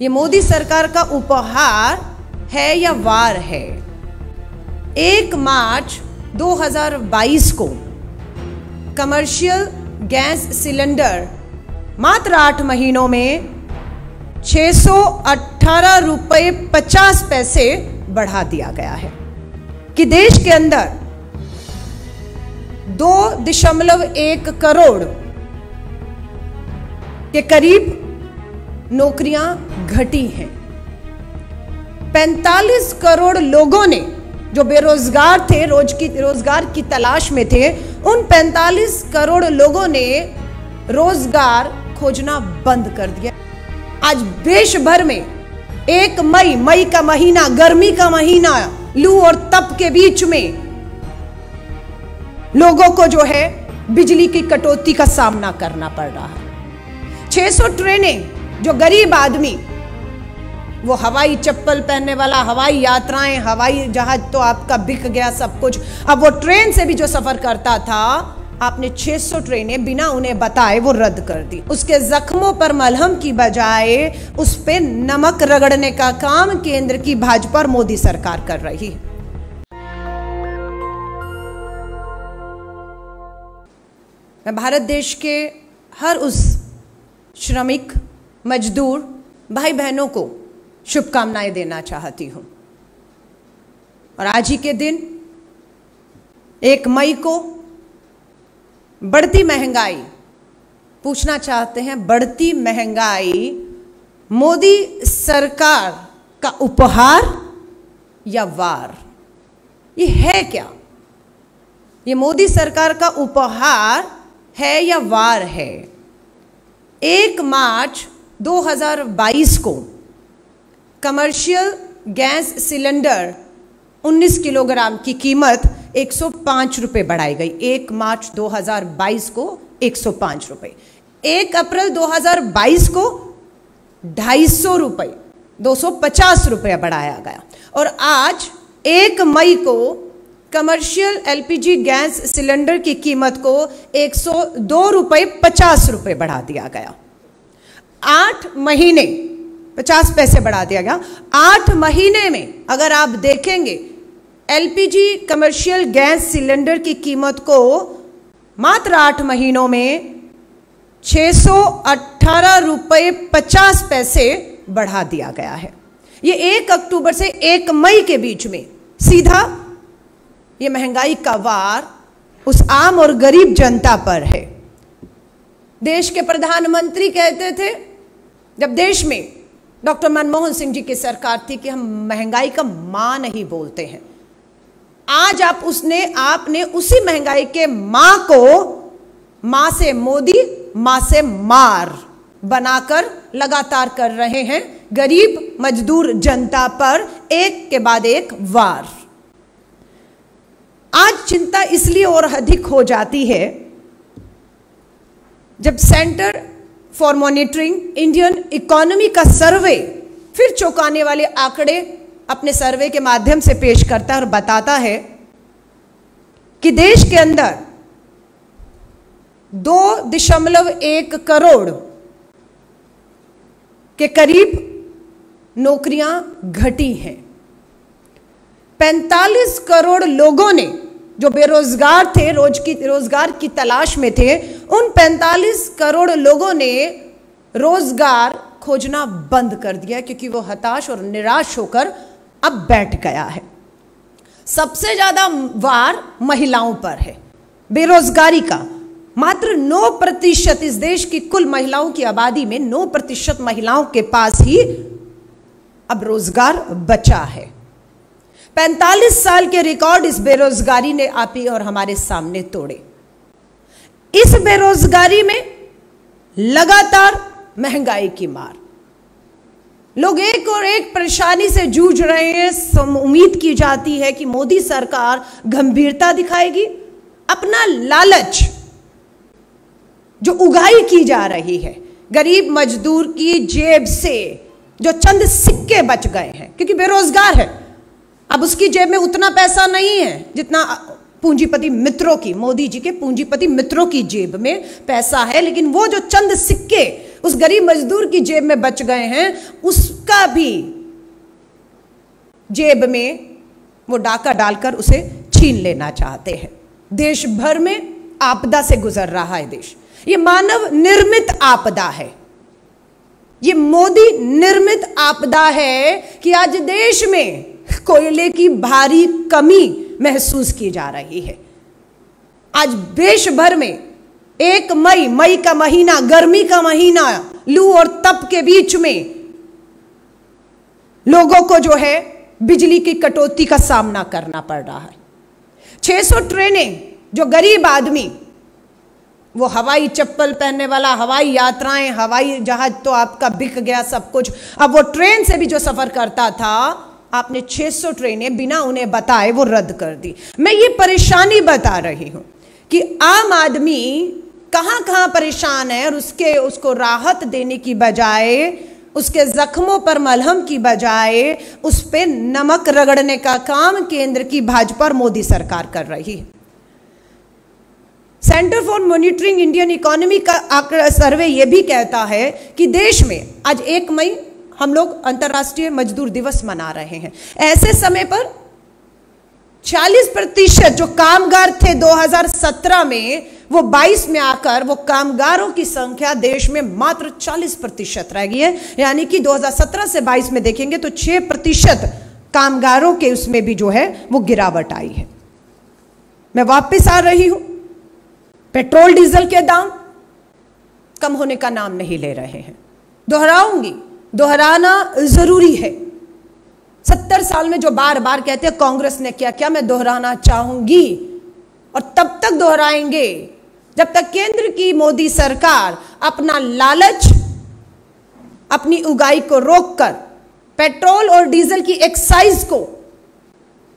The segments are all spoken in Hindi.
ये मोदी सरकार का उपहार है या वार है? 1 मार्च 2022 को कमर्शियल गैस सिलेंडर मात्र 8 महीनों में 618 रुपये 50 पैसे बढ़ा दिया गया है कि देश के अंदर 2.1 करोड़ के करीब नौकरियां घटी हैं। 45 करोड़ लोगों ने जो बेरोजगार थे, रोजगार की तलाश में थे, उन 45 करोड़ लोगों ने रोजगार खोजना बंद कर दिया। आज देश भर में 1 मई का महीना, गर्मी का महीना, लू और तप के बीच में लोगों को जो है बिजली की कटौती का सामना करना पड़ रहा है। 600 ट्रेनें, जो गरीब आदमी, वो हवाई चप्पल पहनने वाला, हवाई यात्राएं, हवाई जहाज तो आपका बिक गया सब कुछ। अब वो ट्रेन से भी जो सफर करता था, आपने 600 ट्रेनें बिना उन्हें बताए वो रद्द कर दी। उसके जख्मों पर मलहम की बजाय उस पे नमक रगड़ने का काम केंद्र की भाजपा और मोदी सरकार कर रही है। मैं भारत देश के हर उस श्रमिक, मजदूर भाई बहनों को शुभकामनाएं देना चाहती हूं। और आज ही के दिन 1 मई को बढ़ती महंगाई, पूछना चाहते हैं, बढ़ती महंगाई मोदी सरकार का उपहार या वार? ये है क्या? ये मोदी सरकार का उपहार है या वार है? 1 मार्च 2022 को कमर्शियल गैस सिलेंडर 19 किलोग्राम की कीमत 105 रुपये बढ़ाई गई। 1 मार्च 2022 को 105 रुपये। 1 अप्रैल 2022 को 250 रुपये, 250 रुपये बढ़ाया गया। और आज 1 मई को कमर्शियल एलपीजी गैस सिलेंडर की कीमत को 102 रुपये 50 रुपये बढ़ा दिया गया। 8 महीने 50 पैसे बढ़ा दिया गया। 8 महीने में अगर आप देखेंगे, एलपीजी कमर्शियल गैस सिलेंडर की कीमत को मात्र 8 महीनों में 618 रुपये 50 पैसे बढ़ा दिया गया है। ये 1 अक्टूबर से 1 मई के बीच में सीधा ये महंगाई का वार उस आम और गरीब जनता पर है। देश के प्रधानमंत्री कहते थे, जब देश में डॉक्टर मनमोहन सिंह जी की सरकार थी, कि हम महंगाई का मां नहीं बोलते हैं। आज आपने उसी महंगाई के मां को मां से मोदी, मां से मार बनाकर लगातार कर रहे हैं गरीब मजदूर जनता पर एक के बाद एक वार। आज चिंता इसलिए और अधिक हो जाती है जब centre for monitoring Indian economy का सर्वे फिर चौंकाने वाले आंकड़े अपने सर्वे के माध्यम से पेश करता है और बताता है कि देश के अंदर 2.1 करोड़ के करीब नौकरियां घटी हैं। 45 करोड़ लोगों ने जो बेरोजगार थे, रोजगार की तलाश में थे, उन 45 करोड़ लोगों ने रोजगार खोजना बंद कर दिया क्योंकि वो हताश और निराश होकर अब बैठ गया है। सबसे ज्यादा वार महिलाओं पर है, बेरोजगारी का। मात्र 9% इस देश की कुल महिलाओं की आबादी में 9% महिलाओं के पास ही अब रोजगार बचा है। 45 साल के रिकॉर्ड इस बेरोजगारी ने आप ही और हमारे सामने तोड़े। इस बेरोजगारी में लगातार महंगाई की मार, लोग एक और एक परेशानी से जूझ रहे हैं। उम्मीद की जाती है कि मोदी सरकार गंभीरता दिखाएगी। अपना लालच जो उगाई की जा रही है गरीब मजदूर की जेब से, जो चंद सिक्के बच गए हैं क्योंकि बेरोजगार है, अब उसकी जेब में उतना पैसा नहीं है जितना पूंजीपति मित्रों की, मोदी जी के पूंजीपति मित्रों की जेब में पैसा है। लेकिन वो जो चंद सिक्के उस गरीब मजदूर की जेब में बच गए हैं, उसका भी जेब में वो डाका डालकर उसे छीन लेना चाहते हैं। देश भर में आपदा से गुजर रहा है देश। ये मानव निर्मित आपदा है, ये मोदी निर्मित आपदा है कि आज देश में कोयले की भारी कमी महसूस की जा रही है। आज देश भर में 1 मई का महीना, गर्मी का महीना, लू और तप के बीच में लोगों को जो है बिजली की कटौती का सामना करना पड़ रहा है। 600 ट्रेनें, जो गरीब आदमी, वो हवाई चप्पल पहनने वाला, हवाई यात्राएं, हवाई जहाज तो आपका बिक गया सब कुछ। अब वो ट्रेन से भी जो सफर करता था, आपने 600 ट्रेनें बिना उन्हें बताए वो रद्द कर दी। मैं ये परेशानी बता रही हूं कि आम आदमी कहां कहां परेशान है और उसको राहत देने की बजाय, उसके जख्मों पर मलहम की बजाय उस पे नमक रगड़ने का काम केंद्र की भाजपा और मोदी सरकार कर रही है। Centre for monitoring Indian economy का सर्वे यह भी कहता है कि देश में आज 1 मई हम लोग अंतर्राष्ट्रीय मजदूर दिवस मना रहे हैं। ऐसे समय पर 40% जो कामगार थे 2017 में, वो 22 में आकर वो कामगारों की संख्या देश में मात्र 40% रह गई है। यानी कि 2017 से 22 में देखेंगे तो 6% कामगारों के उसमें भी जो है वो गिरावट आई है। मैं वापस आ रही हूं, पेट्रोल डीजल के दाम कम होने का नाम नहीं ले रहे हैं। दोहराऊंगी, दोहराना जरूरी है। 70 साल में जो बार बार कहते हैं कांग्रेस ने क्या क्या, मैं दोहराना चाहूंगी और तब तक दोहराएंगे जब तक केंद्र की मोदी सरकार अपना लालच, अपनी उगाई को रोककर पेट्रोल और डीजल की एक्साइज को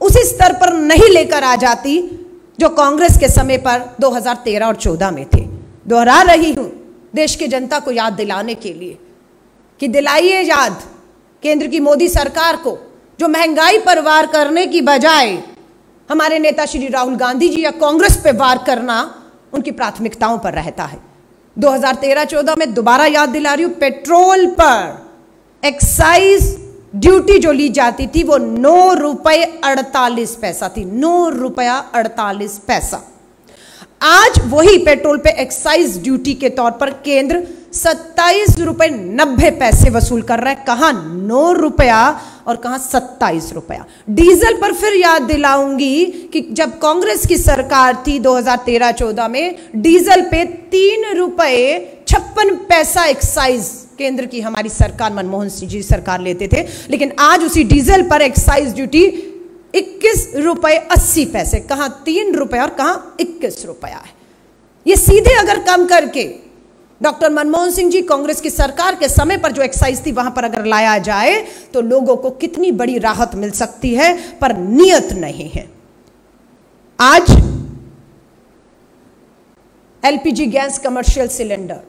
उसी स्तर पर नहीं लेकर आ जाती जो कांग्रेस के समय पर 2013 और 14 में थे। दोहरा रही हूं देश की जनता को याद दिलाने के लिए कि दिलाइए याद केंद्र की मोदी सरकार को, जो महंगाई पर वार करने की बजाय हमारे नेता श्री राहुल गांधी जी या कांग्रेस पे वार करना उनकी प्राथमिकताओं पर रहता है। 2013-14 में दोबारा याद दिला रही हूं, पेट्रोल पर एक्साइज ड्यूटी जो ली जाती थी वो 9 रुपए 48 पैसा थी। 9 रुपया 48 पैसा। आज वही पेट्रोल पे एक्साइज ड्यूटी के तौर पर केंद्र 27 रुपए 90 पैसे वसूल कर रहा है। कहां 9 रुपया और कहां 27 रुपया। डीजल पर फिर याद दिलाऊंगी कि जब कांग्रेस की सरकार थी 2013-14 में, डीजल पे 3 रुपए 56 पैसा एक्साइज केंद्र की हमारी सरकार, मनमोहन सिंह जी सरकार लेते थे। लेकिन आज उसी डीजल पर एक्साइज ड्यूटी 21 रुपए 80 पैसे, कहां 3 रुपए और कहां 21 रुपया है। ये सीधे अगर कम करके डॉक्टर मनमोहन सिंह जी कांग्रेस की सरकार के समय पर जो एक्साइज थी वहां पर अगर लाया जाए तो लोगों को कितनी बड़ी राहत मिल सकती है, पर नियत नहीं है। आज LPG gas, commercial cylinder,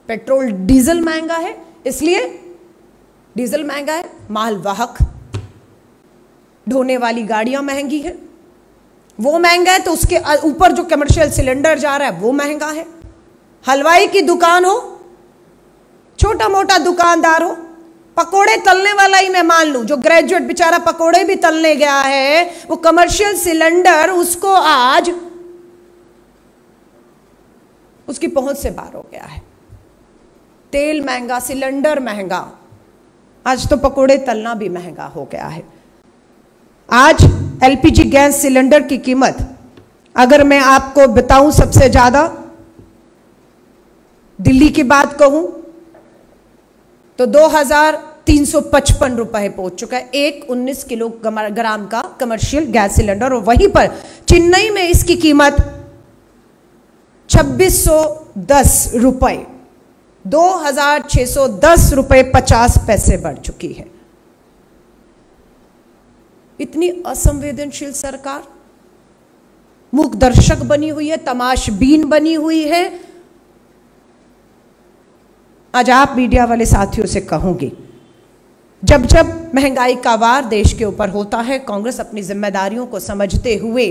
petrol diesel महंगा है, इसलिए डीजल महंगा है, मालवाहक ढोने वाली गाड़ियां महंगी है, वो महंगा है, तो उसके ऊपर जो कमर्शियल सिलेंडर जा रहा है वो महंगा है। हलवाई की दुकान हो, छोटा मोटा दुकानदार हो, पकोड़े तलने वाला ही मैं मान लूं, जो ग्रेजुएट बेचारा पकोड़े भी तलने गया है, वो कमर्शियल सिलेंडर उसको आज उसकी पहुंच से बाहर हो गया है। तेल महंगा, सिलेंडर महंगा, आज तो पकोड़े तलना भी महंगा हो गया है। आज एलपीजी गैस सिलेंडर की कीमत अगर मैं आपको बताऊं, सबसे ज्यादा दिल्ली की बात कहूं तो 2355 रुपए पहुंच चुका है एक 19 किलोग्राम का कमर्शियल गैस सिलेंडर। और वहीं पर चेन्नई में इसकी कीमत 2610 रुपए, 2610 रुपए 50 पैसे बढ़ चुकी है। इतनी असंवेदनशील सरकार मूक दर्शक बनी हुई है, तमाशबीन बनी हुई है। आज आप मीडिया वाले साथियों से कहूंगी, जब जब महंगाई का वार देश के ऊपर होता है, कांग्रेस अपनी जिम्मेदारियों को समझते हुए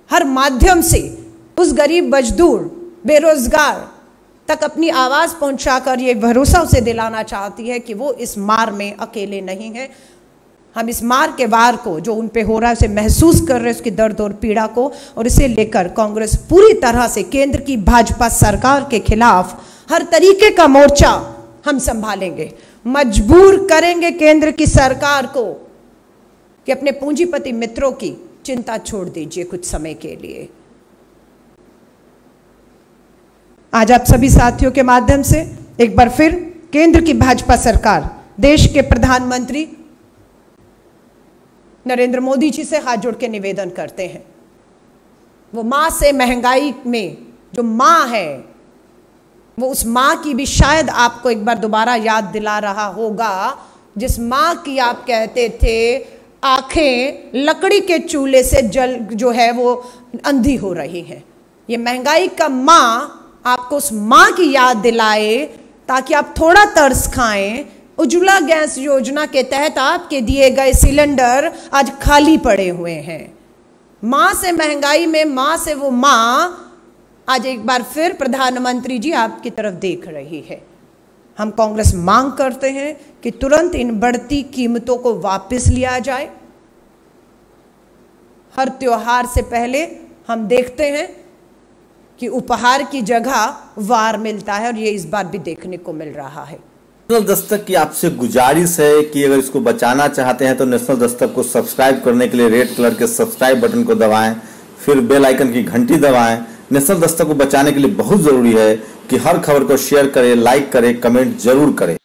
हर माध्यम से उस गरीब मजदूर, बेरोजगार, तक अपनी आवाज़ पहुंचाकर ये भरोसा उसे दिलाना चाहती है कि वो इस मार में अकेले नहीं है। हम इस मार के वार को जो उन पे हो रहा है उसे महसूस कर रहे हैं, उसकी दर्द और पीड़ा को, और इसे लेकर कांग्रेस पूरी तरह से केंद्र की भाजपा सरकार के खिलाफ हर तरीके का मोर्चा हम संभालेंगे। मजबूर करेंगे केंद्र की सरकार को कि अपने पूंजीपति मित्रों की चिंता छोड़ दीजिए कुछ समय के लिए। आज आप सभी साथियों के माध्यम से एक बार फिर केंद्र की भाजपा सरकार, देश के प्रधानमंत्री नरेंद्र मोदी जी से हाथ जोड़ के निवेदन करते हैं, वो मां से महंगाई में जो मां है, वो उस मां की भी शायद आपको एक बार दोबारा याद दिला रहा होगा, जिस मां की आप कहते थे आंखें लकड़ी के चूल्हे से जल जो है वो अंधी हो रही हैं। ये महंगाई का मां आपको उस मां की याद दिलाए ताकि आप थोड़ा तरस खाएं। उज्ज्वला गैस योजना के तहत आपके दिए गए सिलेंडर आज खाली पड़े हुए हैं। मां से महंगाई में मां से वो मां आज एक बार फिर प्रधानमंत्री जी आपकी तरफ देख रही है। हम कांग्रेस मांग करते हैं कि तुरंत इन बढ़ती कीमतों को वापस लिया जाए। हर त्योहार से पहले हम देखते हैं कि उपहार की जगह वार मिलता है, और ये इस बार भी देखने को मिल रहा है। नेशनल दस्तक की आपसे गुजारिश है कि अगर इसको बचाना चाहते हैं तो नेशनल दस्तक को सब्सक्राइब करने के लिए रेड कलर के सब्सक्राइब बटन को दबाएं, फिर बेल आइकन की घंटी दबाएं। नेशनल दस्तक को बचाने के लिए बहुत जरूरी है कि हर खबर को शेयर करें, लाइक करें, कमेंट जरूर करें।